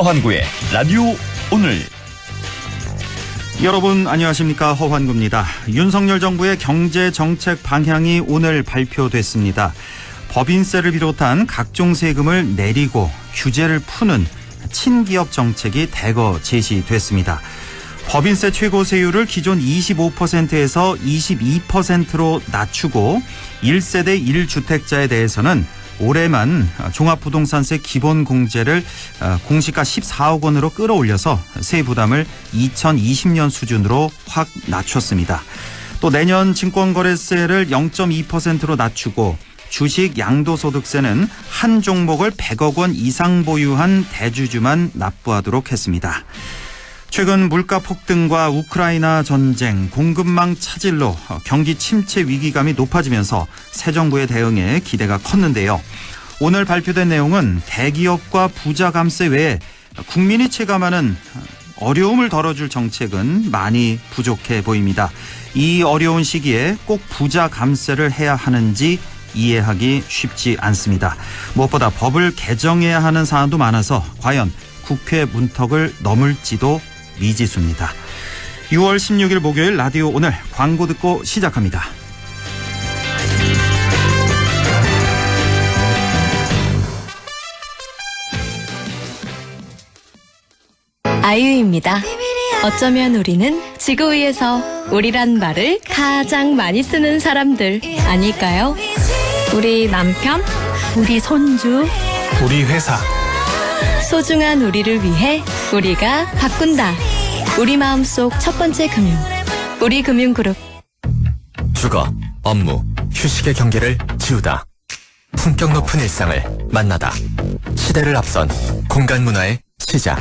허환구의 라디오 오늘. 여러분 안녕하십니까, 허환구입니다. 윤석열 정부의 경제정책 방향이 오늘 발표됐습니다. 법인세를 비롯한 각종 세금을 내리고 규제를 푸는 친기업 정책이 대거 제시됐습니다. 법인세 최고 세율을 기존 25%에서 22%로 낮추고 1세대 1주택자에 대해서는 올해만 종합부동산세 기본공제를 공시가 14억 원으로 끌어올려서 세 부담을 2020년 수준으로 확 낮췄습니다. 또 내년 증권거래세를 0.2%로 낮추고 주식 양도소득세는 한 종목을 100억 원 이상 보유한 대주주만 납부하도록 했습니다. 최근 물가 폭등과 우크라이나 전쟁, 공급망 차질로 경기 침체 위기감이 높아지면서 새 정부의 대응에 기대가 컸는데요. 오늘 발표된 내용은 대기업과 부자 감세 외에 국민이 체감하는 어려움을 덜어줄 정책은 많이 부족해 보입니다. 이 어려운 시기에 꼭 부자 감세를 해야 하는지 이해하기 쉽지 않습니다. 무엇보다 법을 개정해야 하는 사안도 많아서 과연 국회 문턱을 넘을지도 미지수입니다. 6월 16일 목요일 라디오 오늘 광고 듣고 시작합니다. 아이유입니다. 어쩌면 우리는 지구 위에서 우리란 말을 가장 많이 쓰는 사람들 아닐까요? 우리 남편, 우리 손주, 우리 회사. 소중한 우리를 위해 우리가 바꾼다. 우리 마음속 첫 번째 금융, 우리금융그룹. 주거, 업무, 휴식의 경계를 지우다. 품격 높은 일상을 만나다. 시대를 앞선 공간 문화의 시작.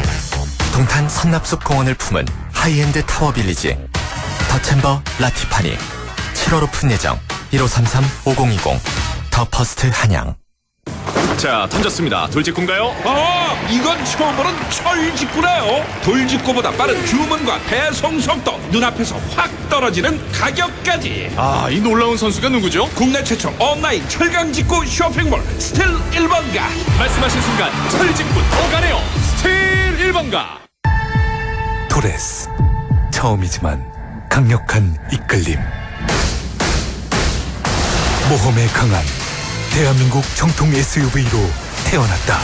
동탄 선납숲 공원을 품은 하이엔드 타워 빌리지. 더챔버 라티파니. 7월 오픈 예정 1533-5020. 더 퍼스트 한양. 자, 던졌습니다. 돌직구인가요? 이건 처음 보는 철직구네요. 돌직구보다 빠른 주문과 배송 속도, 눈앞에서 확 떨어지는 가격까지. 이 놀라운 선수가 누구죠? 국내 최초 온라인 철강직구 쇼핑몰 스틸 1번가. 말씀하신 순간 철직구 더 가네요. 스틸 1번가. 토레스, 처음이지만 강력한 이끌림, 모험에 강한 대한민국 정통 SUV로 태어났다.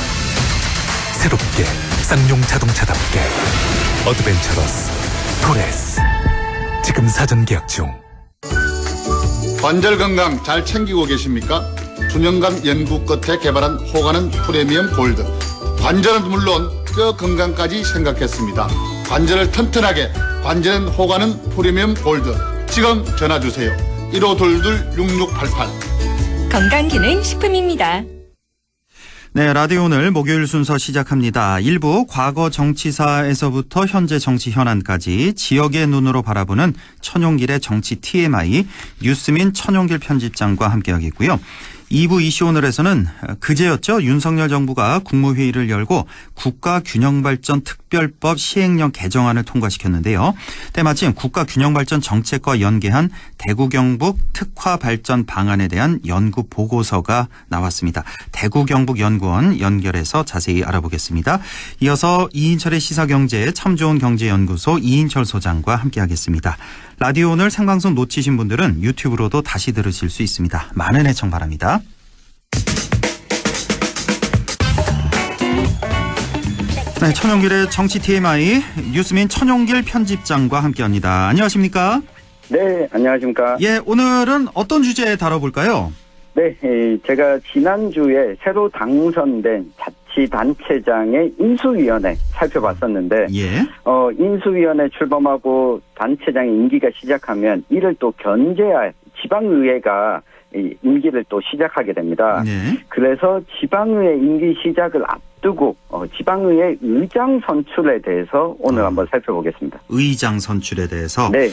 새롭게 쌍용 자동차답게 어드벤처러스 토레스. 지금 사전 계약 중. 관절 건강 잘 챙기고 계십니까? 수년간 연구 끝에 개발한 호가는 프리미엄 골드. 관절은 물론 뼈 건강까지 생각했습니다. 관절을 튼튼하게, 관절은 호가는 프리미엄 골드. 지금 전화주세요. 1522-6688. 건강기능식품입니다. 네, 라디오 오늘 목요일 순서 시작합니다. 일부 과거 정치사에서부터 현재 정치 현안까지 지역의 눈으로 바라보는 천용길의 정치 TMI, 뉴스민 천용길 편집장과 함께하겠고요. 2부 이슈 오늘에서는 그제였죠. 윤석열 정부가 국무회의를 열고 국가균형발전 특별법 시행령 개정안을 통과시켰는데요. 때마침 국가균형발전 정책과 연계한 대구 경북 특화발전 방안에 대한 연구 보고서가 나왔습니다. 대구 경북 연구원 연결해서 자세히 알아보겠습니다. 이어서 이인철의 시사경제 참 좋은 경제연구소 이인철 소장과 함께하겠습니다. 라디오 오늘 생방송 놓치신 분들은 유튜브로도 다시 들으실 수 있습니다. 많은 애청 바랍니다. 네, 천용길의 정치 TMI 뉴스민 천용길 편집장과 함께합니다. 안녕하십니까? 네, 안녕하십니까? 예, 오늘은 어떤 주제 다뤄볼까요? 네, 제가 지난주에 새로 당선된 자치단체장의 인수위원회 살펴봤었는데, 예. 인수위원회 출범하고 단체장의 임기가 시작하면 이를 또 견제할 지방의회가 임기를 또 시작하게 됩니다. 네. 그래서 지방의회 임기 시작을 앞두고 지방의회 의장 선출에 대해서 오늘 한번 살펴보겠습니다. 의장 선출에 대해서. 네.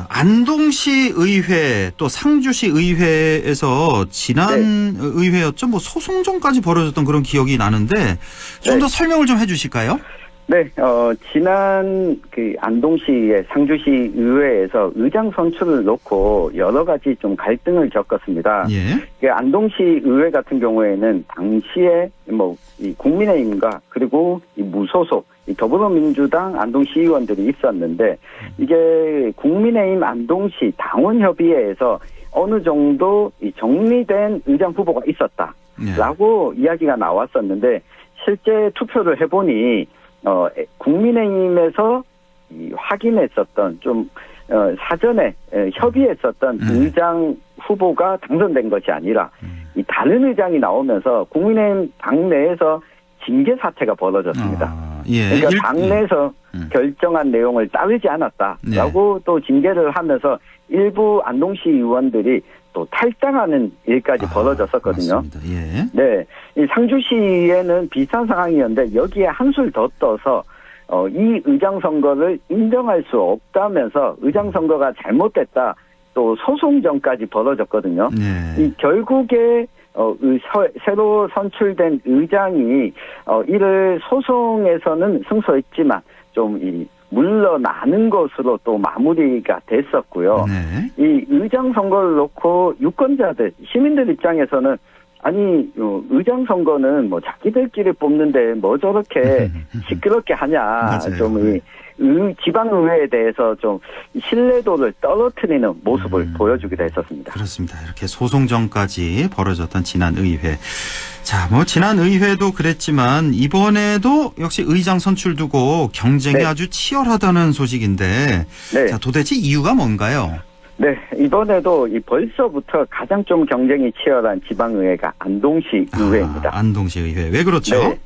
안동시 의회 또 상주시 의회에서 지난 의회였죠. 뭐 소송전까지 벌어졌던 그런 기억이 나는데 좀 더 설명을 좀 해주실까요? 네, 지난 안동시의 상주시 의회에서 의장 선출을 놓고 여러 가지 좀 갈등을 겪었습니다. 예. 안동시 의회 같은 경우에는 당시에 이 국민의힘과 그리고 이 무소속 이 더불어민주당 안동시의원들이 있었는데 이게 국민의힘 안동시 당원협의회에서 어느 정도 이 정리된 의장 후보가 있었다라고 이야기가 나왔었는데 실제 투표를 해보니 국민의힘에서 확인했었던 좀 사전에 협의했었던 의장 후보가 당선된 것이 아니라 이 다른 의장이 나오면서 국민의힘 당내에서 징계 사태가 벌어졌습니다. 예. 그러니까 당내에서 결정한 내용을 따르지 않았다라고 또 징계를 하면서 일부 안동시 의원들이 또 탈당하는 일까지 벌어졌었거든요. 예. 네, 이 상주시에는 비슷한 상황이었는데 여기에 한술 더 떠서 이 의장 선거를 인정할 수 없다면서 의장 선거가 잘못됐다 또 소송전까지 벌어졌거든요. 네. 이 결국에 새로 선출된 의장이 이를 소송에서는 승소했지만 좀 물러나는 것으로 또 마무리가 됐었고요. 네. 이 의장 선거를 놓고 유권자들, 시민들 입장에서는 아니 의장 선거는 뭐 자기들끼리 뽑는데 뭐 저렇게 시끄럽게 하냐. 좀 지방의회에 대해서 좀 신뢰도를 떨어뜨리는 모습을 보여주기도 했었습니다. 그렇습니다. 이렇게 소송전까지 벌어졌던 지난 의회. 자, 지난 의회도 그랬지만 이번에도 역시 의장 선출 두고 경쟁이 네. 아주 치열하다는 소식인데 네. 자, 도대체 이유가 뭔가요? 네, 이번에도 벌써부터 가장 좀 경쟁이 치열한 지방의회가 안동시 의회입니다. 안동시 의회. 왜 그렇죠? 네.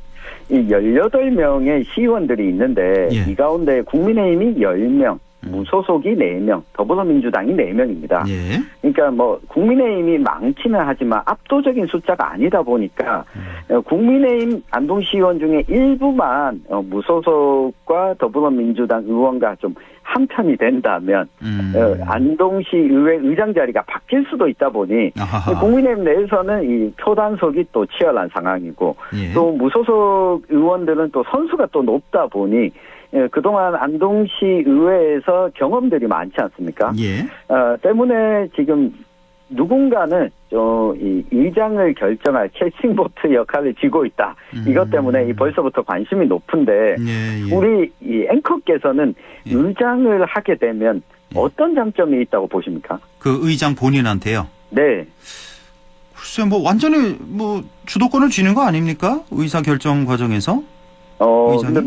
이 18명의 시의원들이 있는데 예. 이 가운데 국민의힘이 10명, 무소속이 4명, 더불어민주당이 4명입니다. 예. 그러니까 국민의힘이 많기는 하지만 압도적인 숫자가 아니다 보니까 국민의힘 안동시의원 중에 일부만 무소속과 더불어민주당 의원과 좀 한편이 된다면 안동시 의회 의장 자리가 바뀔 수도 있다 보니 국민의힘 내에서는 이 표단속이 또 치열한 상황이고 예. 또 무소속 의원들은 또 선수가 또 높다 보니 그동안 안동시 의회에서 경험들이 많지 않습니까? 예. 때문에 지금 누군가는 이 의장을 결정할 캐스팅보트 역할을 쥐고 있다. 이것 때문에 벌써부터 관심이 높은데 예. 우리 이 앵커께서는 의장을 하게 되면 어떤 장점이 있다고 보십니까? 그 의장 본인한테요? 네. 글쎄 완전히 주도권을 쥐는 거 아닙니까? 의사 결정 과정에서? 근데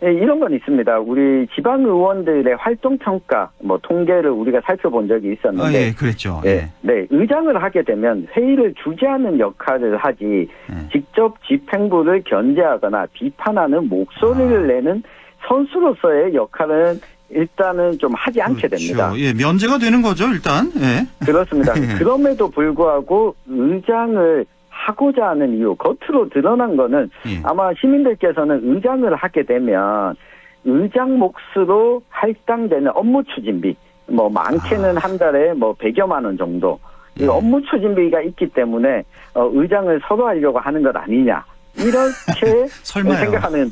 이런 건 있습니다. 우리 지방 의원들의 활동 평가, 통계를 우리가 살펴본 적이 있었는데. 예, 그랬죠. 네, 네, 의장을 하게 되면 회의를 주재하는 역할을 하지, 직접 집행부를 견제하거나 비판하는 목소리를 내는 선수로서의 역할은 일단은 좀 하지 않게 됩니다. 예, 면제가 되는 거죠, 일단. 예. 그렇습니다. 그럼에도 불구하고 의장을 하고자 하는 이유, 겉으로 드러난 거는 아마 시민들께서는 의장을 하게 되면 의장 몫으로 할당되는 업무 추진비, 많게는 한 달에 100여만 원 정도. 이 업무 추진비가 있기 때문에 의장을 서로 하려고 하는 것 아니냐. 이렇게 생각하는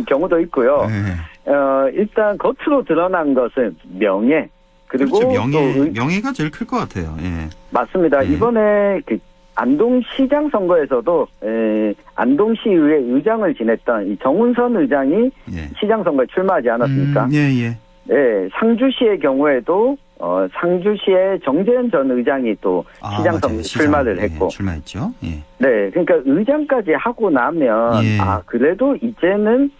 경우도 있고요. 일단 겉으로 드러난 것은 명예, 그리고 그렇죠. 명예가 제일 클 것 같아요. 예. 맞습니다. 이번에 안동시장 선거에서도 안동시의회 의장을 지냈던 이 정운선 의장이 시장 선거에 출마하지 않았습니까? 예. 네, 상주시의 경우에도 상주시의 정재현 전 의장이 또 시장 선거에 출마를 했고, 출마했죠. 예. 네, 그러니까 의장까지 하고 나면 그래도 이제는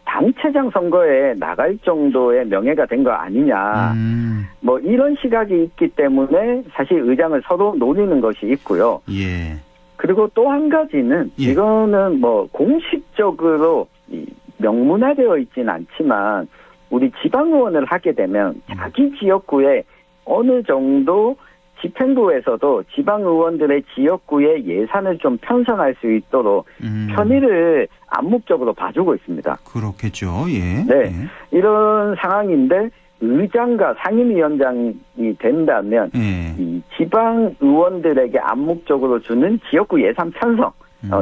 단체장 선거에 나갈 정도의 명예가 된 거 아니냐. 이런 시각이 있기 때문에 사실 의장을 서로 노리는 것이 있고요. 예. 그리고 또 한 가지는 이거는 공식적으로 명문화되어 있지는 않지만 우리 지방의원을 하게 되면 자기 지역구에 어느 정도 집행부에서도 지방의원들의 지역구의 예산을 좀 편성할 수 있도록 편의를 암묵적으로 봐주고 있습니다. 그렇겠죠. 예. 네. 이런 상황인데 의장과 상임위원장이 된다면 이 지방의원들에게 암묵적으로 주는 지역구 예산 편성,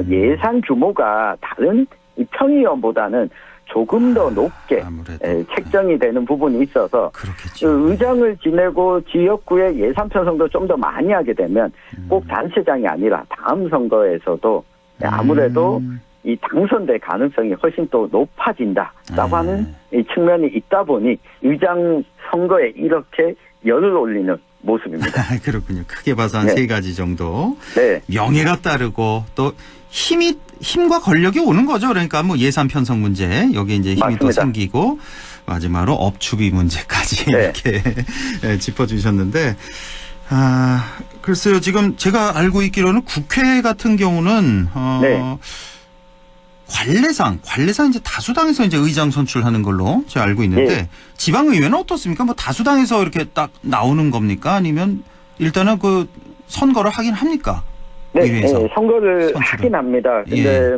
예산 규모가 다른 이 평의원보다는 조금 더 높게 책정이 되는 부분이 있어서 그렇겠죠. 의장을 지내고 지역구의 예산 편성도 좀 더 많이 하게 되면 꼭 단체장이 아니라 다음 선거에서도 아무래도 이 당선될 가능성이 훨씬 또 높아진다라고 하는 이 측면이 있다 보니 의장 선거에 이렇게 열을 올리는 모습입니다. 그렇군요. 크게 봐서 한 세 가지 정도. 네. 명예가 따르고 또 힘과 권력이 오는 거죠. 그러니까 뭐 예산 편성 문제 여기 이제 힘이 맞습니다. 또 생기고 마지막으로 업추비 문제까지 네. 이렇게 짚어주셨는데 글쎄요. 지금 제가 알고 있기로는 국회 같은 경우는 네. 관례상 이제 다수당에서 이제 의장 선출하는 걸로 제가 알고 있는데 네. 지방의회는 어떻습니까? 뭐 다수당에서 이렇게 딱 나오는 겁니까? 아니면 일단은 그 선거를 하긴 합니까? 네, 의회에서 선거를 선출은. 하긴 합니다. 근데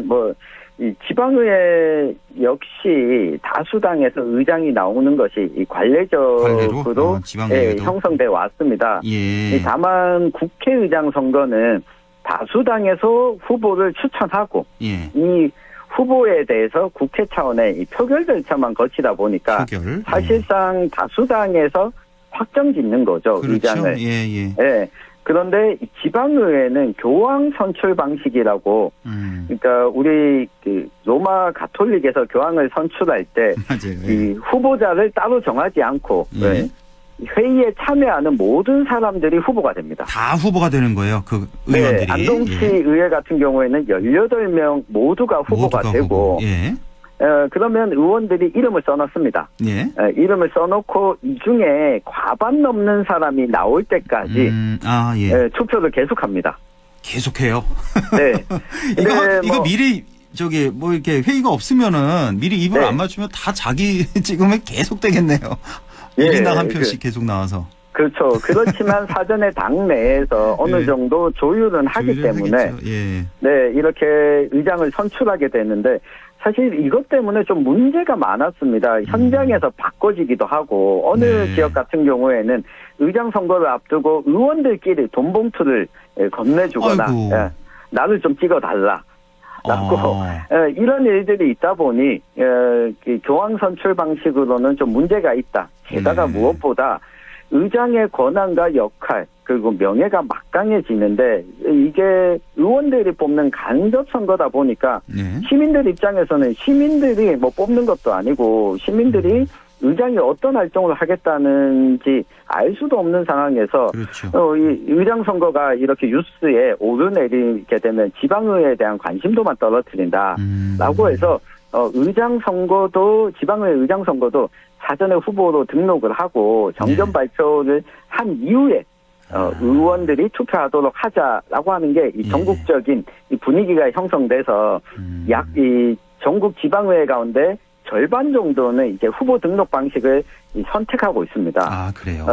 이 지방의회 역시 다수당에서 의장이 나오는 것이 이 관례적으로 지방의회도 형성돼 왔습니다. 예. 다만 국회의장 선거는 다수당에서 후보를 추천하고 예. 이 후보에 대해서 국회 차원의 이 표결 절차만 거치다 보니까 사실상 다수당에서 확정짓는 거죠. 그렇죠. 의장을. 예. 네. 그런데 지방의회는 교황 선출 방식이라고, 그러니까 우리 그 로마 가톨릭에서 교황을 선출할 때 이 후보자를 따로 정하지 않고 회의에 참여하는 모든 사람들이 후보가 됩니다. 다 후보가 되는 거예요. 그 의원들이. 네, 안동시 의회 같은 경우에는 18명 모두가 후보가 되고 그러면 의원들이 이름을 써놓습니다. 예. 이름을 써놓고 이 중에 과반 넘는 사람이 나올 때까지 투표를 계속합니다. 계속해요? 네. 이거 미리 뭐 이렇게 회의가 없으면은 미리 입을 안 맞추면 다 자기 찍으면 계속 되겠네요. 1인당 한 표씩 계속 나와서. 그렇죠. 그렇지만 사전에 당 내에서 어느 정도 조율은 하기 때문에 네, 이렇게 의장을 선출하게 되는데 사실 이것 때문에 좀 문제가 많았습니다. 현장에서 바꿔지기도 하고 어느 지역 같은 경우에는 의장 선거를 앞두고 의원들끼리 돈 봉투를 건네주거나 나를 좀 찍어달라. 라고 이런 일들이 있다 보니 교황 선출 방식으로는 좀 문제가 있다. 게다가 무엇보다 의장의 권한과 역할 그리고 명예가 막강해지는데 이게 의원들이 뽑는 간접 선거다 보니까 시민들 입장에서는 시민들이 뭐 뽑는 것도 아니고 시민들이 의장이 어떤 활동을 하겠다는지 알 수도 없는 상황에서 이 의장 선거가 이렇게 뉴스에 오르내리게 되면 지방의회에 대한 관심도만 떨어뜨린다라고 해서 의장 선거도 지방의회 의장 선거도 사전에 후보로 등록을 하고 정견 발표를 한 이후에 의원들이 투표하도록 하자라고 하는 게 이 전국적인 이 분위기가 형성돼서 약 이 전국 지방의회 가운데 절반 정도는 이제 후보 등록 방식을 선택하고 있습니다. 아, 그래요?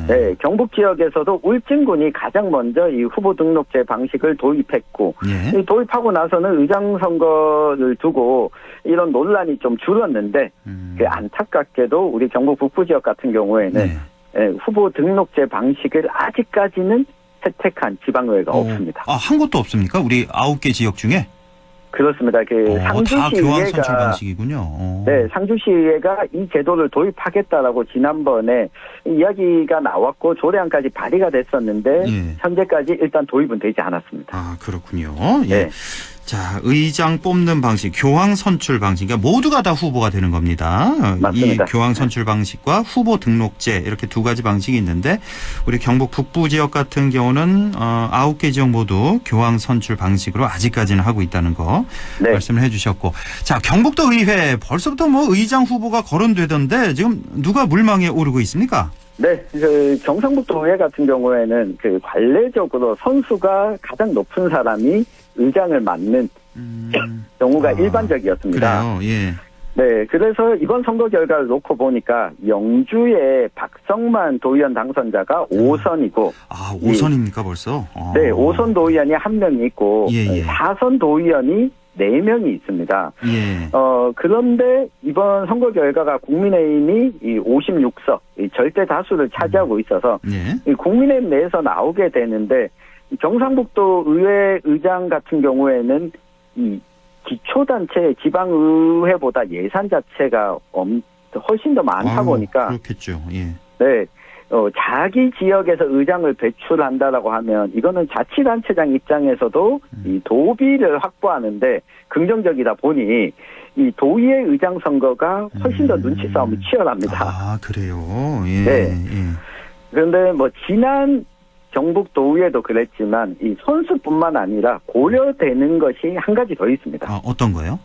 네, 경북 지역에서도 울진군이 가장 먼저 이 후보 등록제 방식을 도입했고, 도입하고 나서는 의장 선거를 두고 이런 논란이 좀 줄었는데, 안타깝게도 우리 경북 북부 지역 같은 경우에는 후보 등록제 방식을 아직까지는 채택한 지방의회가 없습니다. 한 곳도 없습니까? 우리 9개 지역 중에? 그렇습니다. 상주시의회가 선출 방식이군요. 네, 상주시의회가 이 제도를 도입하겠다라고 지난번에 이야기가 나왔고 조례안까지 발의가 됐었는데 현재까지 일단 도입은 되지 않았습니다. 아, 그렇군요. 예. 자, 의장 뽑는 방식, 교황 선출 방식, 그러니까 모두가 다 후보가 되는 겁니다. 맞습니다. 이 교황 선출 방식과 후보 등록제 이렇게 두 가지 방식이 있는데 우리 경북 북부 지역 같은 경우는 9개 지역 모두 교황 선출 방식으로 아직까지는 하고 있다는 거 말씀을 해주셨고, 자, 경북도 의회 벌써부터 뭐 의장 후보가 거론되던데 지금 누가 물망에 오르고 있습니까? 네, 경상북도 의회 같은 경우에는 관례적으로 선수가 가장 높은 사람이 의장을 맡는 경우가 일반적이었습니다. 그래요? 예. 네, 그래서 이번 선거 결과를 놓고 보니까 영주의 박성만 도의원 당선자가 5선이고. 5선입니까 벌써? 네, 5선 도의원이 1명이 있고 4선 도의원이 4명이 있습니다. 그런데 이번 선거 결과가 국민의힘이 이 56석, 이 절대 다수를 차지하고 있어서 이 국민의힘 내에서 나오게 되는데 경상북도 의회 의장 같은 경우에는 이 기초단체 지방의회보다 예산 자체가 훨씬 더 많다 보니까 그렇겠죠. 예. 네. 자기 지역에서 의장을 배출한다라고 하면 이거는 자치단체장 입장에서도 이 도비를 확보하는데 긍정적이다 보니 이 도의회 의장 선거가 훨씬 더 눈치 싸움이 치열합니다. 아, 그래요. 예. 네. 예. 그런데 뭐 지난 경북 도의회도 그랬지만 이 선수뿐만 아니라 고려되는 것이 한 가지 더 있습니다. 아, 어떤 거요?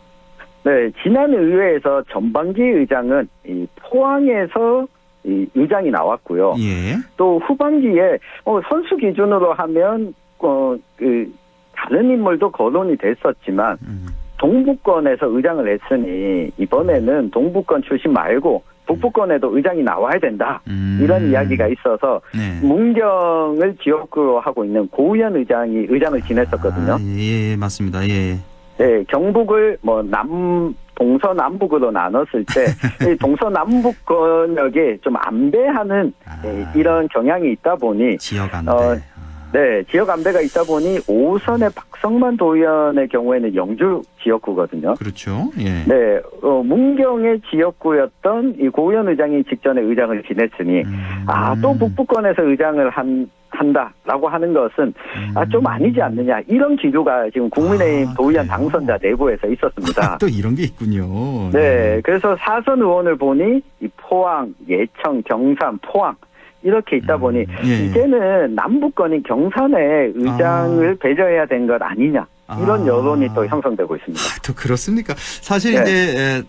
네, 지난 의회에서 전반기 의장은 이 포항에서 이 의장이 나왔고요. 예. 또 후반기에 선수 기준으로 하면 다른 인물도 거론이 됐었지만 동부권에서 의장을 했으니 이번에는 동부권 출신 말고 북부권에도 의장이 나와야 된다. 이런 이야기가 있어서 네. 문경을 지역구로 하고 있는 고우현 의장이 의장을 지냈었거든요. 아, 예, 맞습니다. 예. 네, 경북을 뭐 동서남북으로 나눴을 때 이 동서남북권역에 좀 안배하는 이런 경향이 있다 보니 지역 안배. 네, 지역 안배가 있다 보니 5선의 박성만 도의원의 경우에는 영주 지역구거든요. 그렇죠. 예. 네, 문경의 지역구였던 이 고우현 의장이 직전에 의장을 지냈으니 또 북부권에서 의장을 한다라고 하는 것은 좀 아니지 않느냐 이런 기류가 지금 국민의힘 도의원 당선자 내부에서 있었습니다. 또 이런 게 있군요. 네, 그래서 사선 의원을 보니 이 포항, 예청, 경산, 포항 이렇게 있다 보니 예. 이제는 남북권인 경산의 의장을 배려해야 된 것 아니냐 이런 여론이 또 형성되고 있습니다. 또 그렇습니까? 사실 네. 이제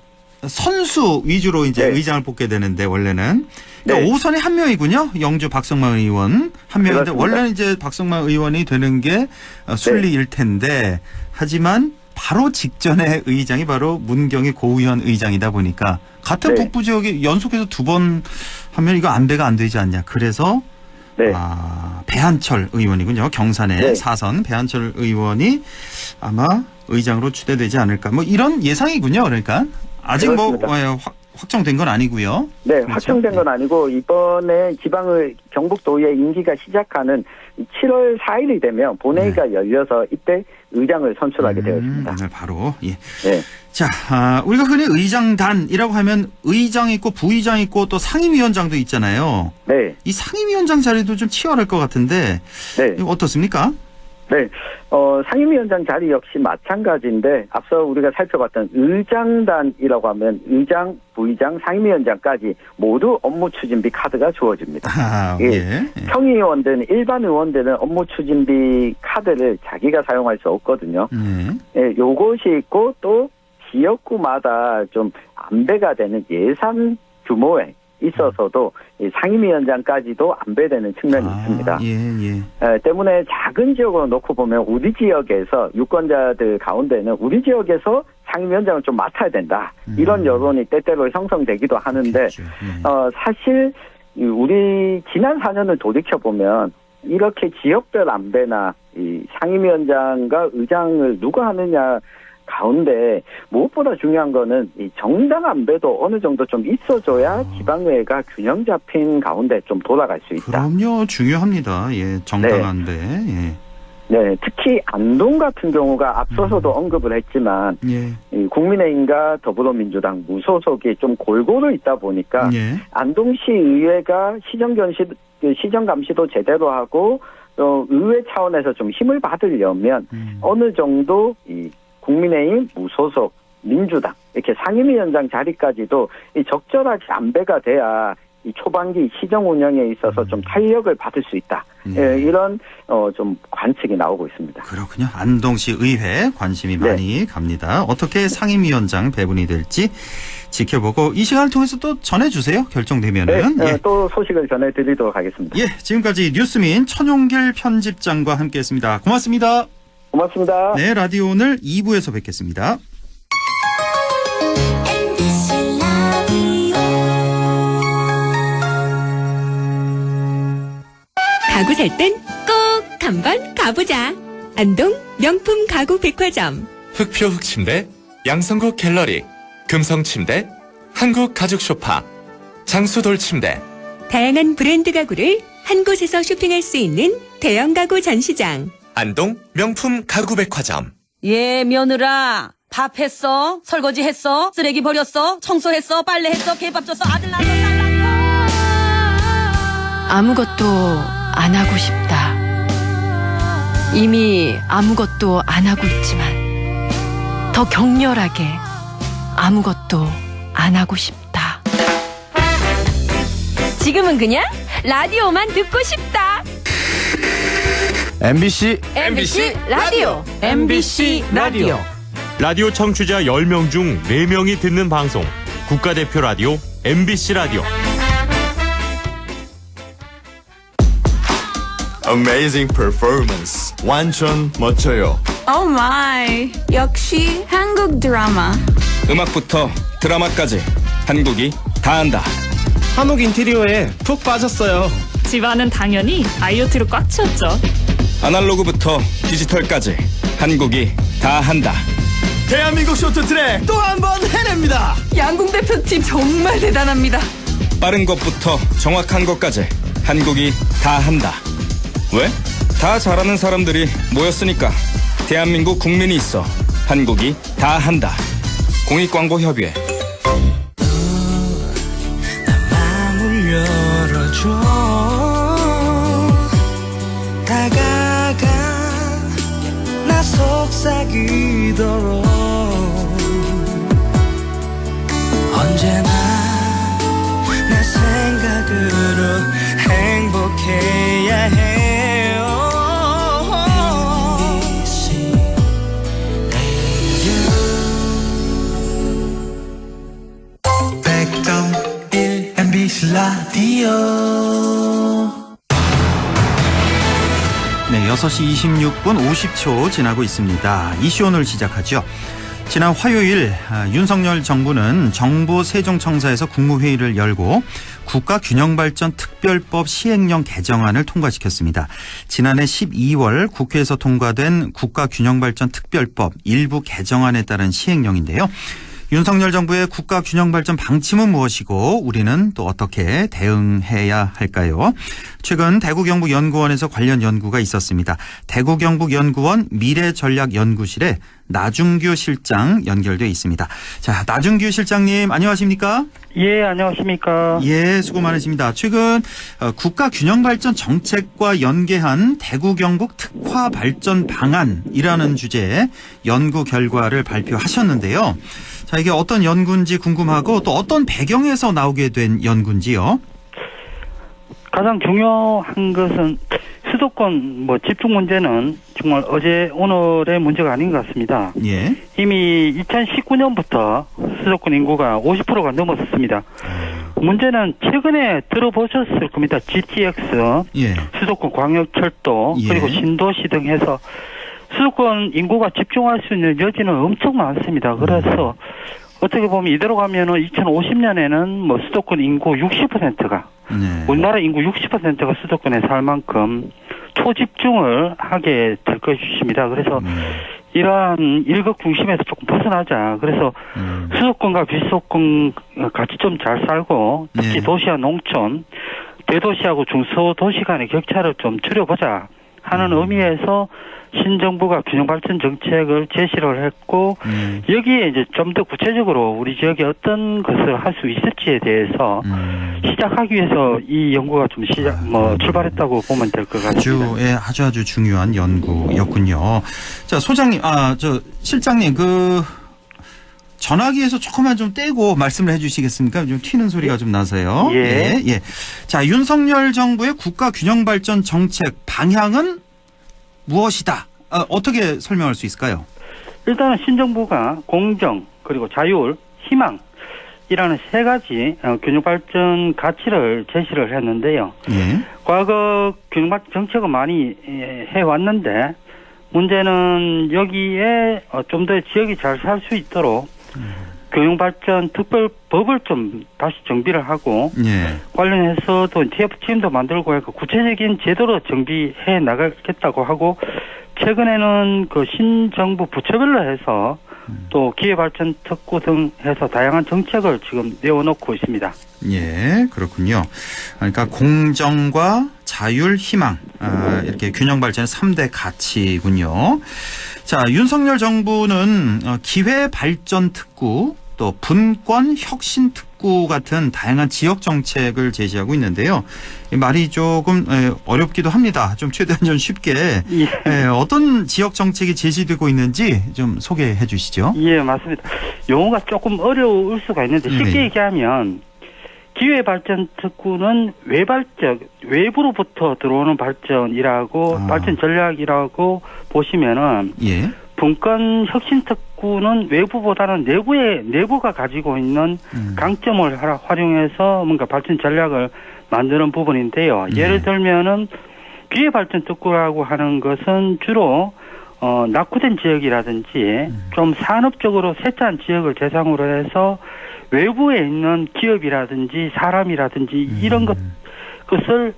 선수 위주로 이제 네. 의장을 뽑게 되는데 원래는 그러니까 네. 5선에 한 명이군요. 영주 박성만 의원 한 명인데 그렇습니다. 원래는 이제 박성만 의원이 되는 게 순리일 텐데 하지만 바로 직전에 의장이 바로 문경의 고우현 의장이다 보니까 같은 네. 북부 지역에 연속해서 2번 하면 이거 안배가 안 되지 않냐. 그래서 네. 배한철 의원이군요. 경산의 네. 4선 배한철 의원이 아마 의장으로 추대되지 않을까. 뭐 이런 예상이군요. 그러니까 아직 그렇습니다. 뭐 확정된 건 아니고요. 네, 그렇죠? 확정된 건 아니고 이번에 지방의 경북도의회 임기가 시작하는 7월 4일이 되면 본회의가 열려서 이때 의장을 선출하게 되어 있습니다. 오늘 바로 예. 네. 자, 우리가 흔히 의장단이라고 하면 의장 있고 부의장 있고 또 상임위원장도 있잖아요. 네. 이 상임위원장 자리도 좀 치열할 것 같은데 네. 이거 어떻습니까? 네. 상임위원장 자리 역시 마찬가지인데 앞서 우리가 살펴봤던 의장단이라고 하면 의장, 부의장, 상임위원장까지 모두 업무 추진비 카드가 주어집니다. 예. 평의원들은 일반 의원들은 업무 추진비 카드를 자기가 사용할 수 없거든요. 예, 요것이 있고 또 지역구마다 좀 안배가 되는 예산 규모에 있어서도 상임위원장까지도 안배되는 측면이 있습니다. 예. 때문에 작은 지역으로 놓고 보면 우리 지역에서 유권자들 가운데는 우리 지역에서 상임위원장을 좀 맡아야 된다. 이런 여론이 때때로 형성되기도 하는데 그렇죠. 사실 우리 지난 4년을 돌이켜보면 이렇게 지역별 안배나 이 상임위원장과 의장을 누가 하느냐 가운데 무엇보다 중요한 거는 이 정당 안배도 어느 정도 좀 있어줘야 지방의회가 균형 잡힌 가운데 좀 돌아갈 수 있다. 그럼요. 중요합니다. 예, 정당 네. 안배. 예. 네, 특히 안동 같은 경우가 앞서서도 언급을 했지만 예. 이 국민의힘과 더불어민주당 무소속이 좀 골고루 있다 보니까 예. 안동시 의회가 시정 감시도 제대로 하고 의회 차원에서 좀 힘을 받으려면 어느 정도 이 국민의힘, 무소속, 민주당 이렇게 상임위원장 자리까지도 이 적절하게 안배가 돼야 이 초반기 시정 운영에 있어서 좀 탄력을 받을 수 있다. 예, 이런 좀 관측이 나오고 있습니다. 그렇군요. 안동시 의회 관심이 많이 갑니다. 어떻게 상임위원장 배분이 될지 지켜보고 이 시간을 통해서 또 전해주세요. 결정되면은. 네, 또 소식을 전해드리도록 하겠습니다. 예, 지금까지 뉴스민 천용길 편집장과 함께했습니다. 고맙습니다. 고맙습니다. 네, 라디오 오늘 2부에서 뵙겠습니다. 가구 살 땐 꼭 한번 가보자. 안동 명품 가구 백화점. 흑표 흑침대, 양성국 갤러리, 금성침대, 한국 가죽 소파, 장수돌 침대. 다양한 브랜드 가구를 한 곳에서 쇼핑할 수 있는 대형 가구 전시장. 안동 명품 가구 백화점. 예, 며느라. 밥 했어? 설거지 했어? 쓰레기 버렸어? 청소했어? 빨래했어? 개밥 줬어? 아들 낳았어? 딸 낳았어? 아무것도 안 하고 싶다. 이미 아무것도 안 하고 있지만 더 격렬하게 아무것도 안 하고 싶다. 지금은 그냥 라디오만 듣고 싶다. MBC 라디오. MBC 라디오. 라디오 청취자 10명 중 4명이 듣는 방송. 국가대표 라디오 MBC 라디오. Amazing performance. 완전 멋져요. Oh my. 역시 한국 드라마. 음악부터 드라마까지 한국이 다 한다. 한옥 인테리어에 푹 빠졌어요. 집안은 당연히 IoT로 꽉 채웠죠. 아날로그부터 디지털까지 한국이 다 한다. 대한민국 쇼트트랙 또 한 번 해냅니다. 양궁 대표팀 정말 대단합니다. 빠른 것부터 정확한 것까지 한국이 다 한다. 왜? 다 잘하는 사람들이 모였으니까. 대한민국 국민이 있어. 한국이 다 한다. 공익광고협의회. 마음을 열어줘. 다가가 나 속삭이도록. 언제나 내 생각으로 행복해야 해요. MBC 라디오. 네, 6시 26분 50초 지나고 있습니다. 이슈 오늘 시작하죠. 지난 화요일 윤석열 정부는 정부 세종청사에서 국무회의를 열고 국가균형발전특별법 시행령 개정안을 통과시켰습니다. 지난해 12월 국회에서 통과된 국가균형발전특별법 일부 개정안에 따른 시행령인데요. 윤석열 정부의 국가균형발전 방침은 무엇이고 우리는 또 어떻게 대응해야 할까요? 최근 대구경북연구원에서 관련 연구가 있었습니다. 대구경북연구원 미래전략연구실에 나중규 실장 연결돼 있습니다. 자, 나중규 실장님 안녕하십니까? 예, 안녕하십니까? 예, 수고 많으십니다. 최근 국가균형발전 정책과 연계한 대구경북 특화발전 방안이라는 주제의 연구 결과를 발표하셨는데요. 자, 이게 어떤 연구인지 궁금하고 또 어떤 배경에서 나오게 된 연구인지요? 가장 중요한 것은 수도권 집중 문제는 정말 어제 오늘의 문제가 아닌 것 같습니다. 예. 이미 2019년부터 수도권 인구가 50%가 넘었습니다. 문제는 최근에 들어보셨을 겁니다. GTX, 예. 수도권 광역철도, 예. 그리고 신도시 등 해서 수도권 인구가 집중할 수 있는 여지는 엄청 많습니다. 그래서 어떻게 보면 이대로 가면은 2050년에는 수도권 인구 60%가 네. 우리나라 인구 60%가 수도권에 살 만큼 초집중을 하게 될 것입니다. 그래서 이러한 일극 중심에서 조금 벗어나자. 그래서 수도권과 비수도권 같이 좀 잘 살고 특히 네. 도시와 농촌, 대도시하고 중소도시 간의 격차를 좀 줄여보자 하는 의미에서 신정부가 균형발전 정책을 제시를 했고 여기에 이제 좀 더 구체적으로 우리 지역에 어떤 것을 할 수 있을지에 대해서 시작하기 위해서 이 연구가 좀 출발했다고 보면 될 것 같습니다. 아주 중요한 연구였군요. 자, 소장님, 실장님, 전화기에서 조금만 좀 떼고 말씀을 해주시겠습니까? 좀 튀는 소리가 좀 나서요. 예. 예. 자, 윤석열 정부의 국가균형발전 정책 방향은 무엇이다? 어떻게 설명할 수 있을까요? 일단은 신정부가 공정, 그리고 자율, 희망이라는 세 가지 균형발전 가치를 제시를 했는데요. 예. 과거 균형발전 정책은 많이 해왔는데 문제는 여기에 좀 더 지역이 잘 살 수 있도록 균형발전 특별법을 좀 다시 정비를 하고 예. 관련해서도 TF팀도 만들고 해서 구체적인 제도로 정비해 나가겠다고 하고 최근에는 신정부 부처별로 해서 또 기회발전 특구 등 해서 다양한 정책을 지금 내어놓고 있습니다. 예, 그렇군요. 그러니까 공정과 자율, 희망 이렇게 균형발전의 3대 가치군요. 자, 윤석열 정부는 기회발전특구 또 분권혁신특구 같은 다양한 지역 정책을 제시하고 있는데요. 이 말이 조금 어렵기도 합니다. 좀 최대한 좀 쉽게 어떤 지역 정책이 제시되고 있는지 좀 소개해 주시죠. 예, 맞습니다. 용어가 조금 어려울 수가 있는데 쉽게 얘기하면 기회발전특구는 외부로부터 들어오는 발전이라고 발전 전략이라고 보시면은 분권혁신특구는 외부보다는 내부가 가지고 있는 강점을 활용해서 뭔가 발전 전략을 만드는 부분인데요. 예를 들면은 기회발전특구라고 하는 것은 주로 낙후된 지역이라든지 좀 산업적으로 쇠퇴한 지역을 대상으로 해서 외부에 있는 기업이라든지 사람이라든지 이런 것을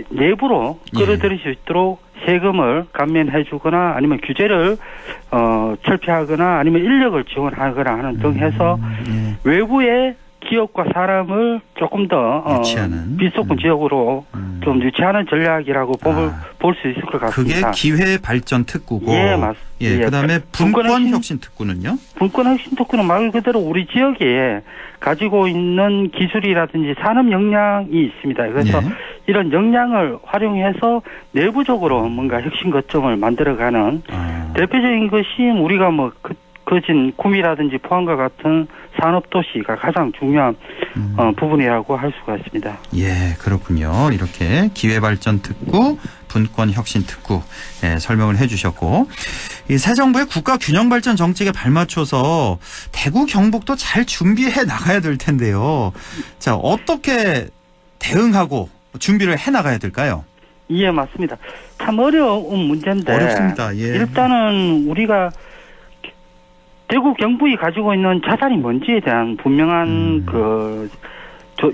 내부로 끌어들일 수 있도록 세금을 감면해 주거나 아니면 규제를 철폐하거나 아니면 인력을 지원하거나 하는 등 해서 외부의 기업과 사람을 조금 더 비수도권 지역으로 좀 유치하는 전략이라고 볼 수 있을 것 같습니다. 그게 기회발전특구고. 예, 맞습니다. 예, 그다음에 분권혁신특구는요? 분권혁신특구는 말 그대로 우리 지역에 가지고 있는 기술이라든지 산업 역량이 있습니다. 그래서 이런 역량을 활용해서 내부적으로 뭔가 혁신 거점을 만들어가는 대표적인 것이 우리가 뭐 거진 구미라든지 포항과 같은 산업도시가 가장 중요한 부분이라고 할 수가 있습니다. 예, 그렇군요. 이렇게 기회발전특구, 분권혁신특구 설명을 해 주셨고 이 새 정부의 국가균형발전 정책에 발맞춰서 대구, 경북도 잘 준비해 나가야 될 텐데요. 자, 어떻게 대응하고 준비를 해 나가야 될까요? 예, 맞습니다. 참 어려운 문제인데 어렵습니다. 예. 일단은 우리가 대구 경북이 가지고 있는 자산이 뭔지에 대한 분명한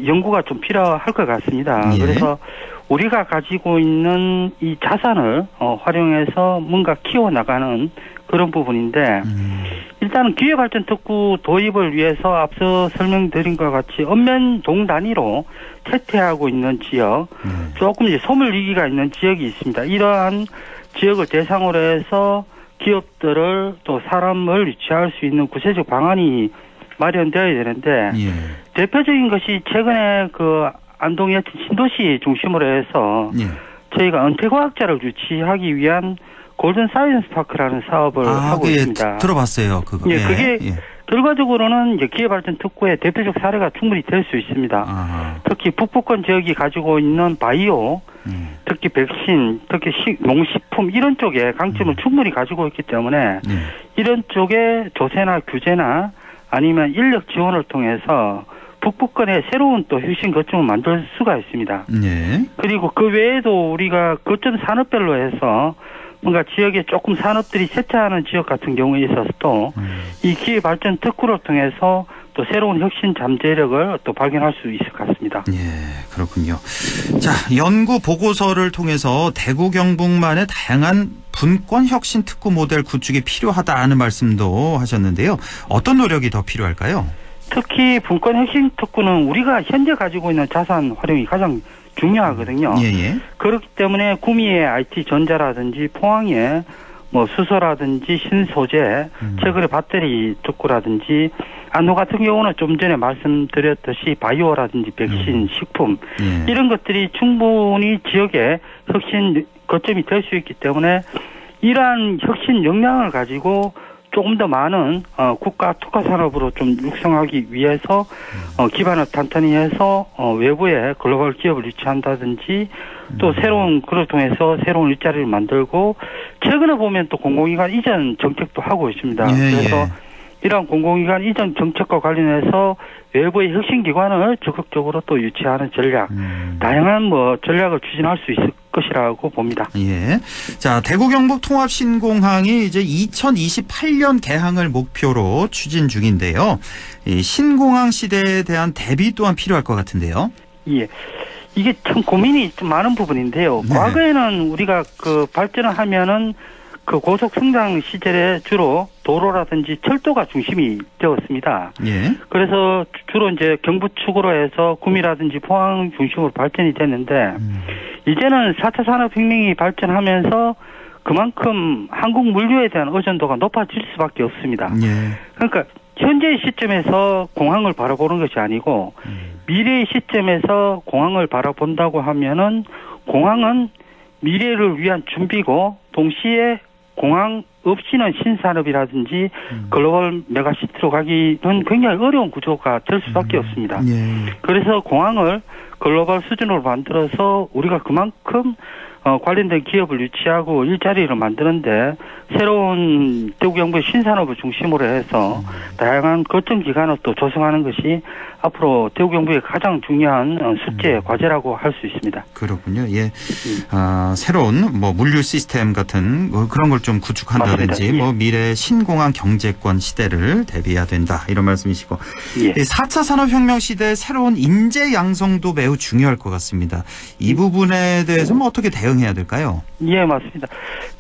연구가 좀 필요할 것 같습니다. 그래서 우리가 가지고 있는 이 자산을 활용해서 뭔가 키워나가는 그런 부분인데 일단은 기회발전특구 도입을 위해서 앞서 설명드린 것 같이 읍면동 단위로 쇠퇴하고 있는 지역, 조금 이제 소멸위기가 있는 지역이 있습니다. 이러한 지역을 대상으로 해서 기업들을 또 사람을 유치할 수 있는 구체적 방안이 마련되어야 되는데 대표적인 것이 최근에 그 안동의 신도시 중심으로 해서 저희가 은퇴과학자를 유치하기 위한 골든 사이언스 파크라는 사업을 하고 있습니다. 들어봤어요. 그거. 그게 결과적으로는 이제 기회발전특구의 대표적 사례가 충분히 될 수 있습니다. 특히 북부권 지역이 가지고 있는 바이오, 특히 백신, 특히 농식품 이런 쪽에 강점을 충분히 가지고 있기 때문에 이런 쪽에 조세나 규제나 아니면 인력 지원을 통해서 북부권에 새로운 또 혁신 거점을 만들 수가 있습니다. 그리고 그 외에도 우리가 거점 산업별로 해서 뭔가 지역에 조금 산업들이 쇠퇴하는 지역 같은 경우에 있어서도 이 기회발전 특구를 통해서 또 새로운 혁신 잠재력을 또 발견할 수 있을 것 같습니다. 예, 그렇군요. 자, 연구 보고서를 통해서 대구 경북만의 다양한 분권 혁신 특구 모델 구축이 필요하다는 말씀도 하셨는데요. 어떤 노력이 더 필요할까요? 특히 분권 혁신 특구는 우리가 현재 가지고 있는 자산 활용이 가장 중요하거든요. 그렇기 때문에 구미의 IT 전자라든지 포항의 뭐 수소라든지 신소재, 최근에 배터리 특구라든지 안동 같은 경우는 좀 전에 말씀드렸듯이 바이오라든지 백신, 식품 이런 것들이 충분히 지역의 혁신 거점이 될 수 있기 때문에 이러한 혁신 역량을 가지고 조금 더 많은 국가 특화 산업으로 좀 육성하기 위해서 기반을 탄탄히 해서 외부에 글로벌 기업을 유치한다든지 또 새로운 그걸 통해서 새로운 일자리를 만들고 최근에 보면 또 공공기관 이전 정책도 하고 있습니다. 그래서 이러한 공공기관 이전 정책과 관련해서 외부의 혁신기관을 적극적으로 또 유치하는 전략, 다양한 뭐 전략을 추진할 수 있을 것이라고 봅니다. 예. 자, 대구 경북 통합 신공항이 이제 2028년 개항을 목표로 추진 중인데요. 이 신공항 시대에 대한 대비 또한 필요할 것 같은데요. 예. 이게 참 고민이 좀 많은 부분인데요. 과거에는 우리가 그 발전을 하면은 그 고속 성장 시절에 주로 도로라든지 철도가 중심이 되었습니다. 그래서 주로 이제 경부 축으로 해서 구미라든지 포항 중심으로 발전이 됐는데 이제는 4차 산업혁명이 발전하면서 그만큼 한국 물류에 대한 의존도가 높아질 수밖에 없습니다. 예. 그러니까 현재의 시점에서 공항을 바라보는 것이 아니고 미래의 시점에서 공항을 바라본다고 하면은 공항은 미래를 위한 준비고 동시에 공항 없이는 신산업이라든지 글로벌 메가시티로 가기는 굉장히 어려운 구조가 될 수밖에 없습니다. 예. 그래서 공항을 글로벌 수준으로 만들어서 우리가 그만큼 관련된 기업을 유치하고 일자리를 만드는데 새로운 대구 경북의 신산업을 중심으로 해서 다양한 거점 기관을 또 조성하는 것이 앞으로 대구 경북의 가장 중요한 숙제 과제라고 할 수 있습니다. 그렇군요. 예. 새로운 뭐 물류 시스템 같은 그런 걸 좀 구축한다든지 맞습니다. 예. 뭐 미래 신공항 경제권 시대를 대비해야 된다 이런 말씀이시고 예. 4차 산업혁명 시대의 새로운 인재 양성도 매우 중요할 것 같습니다. 이 부분에 대해서 뭐 어떻게 대응해야 될까요? 예, 맞습니다.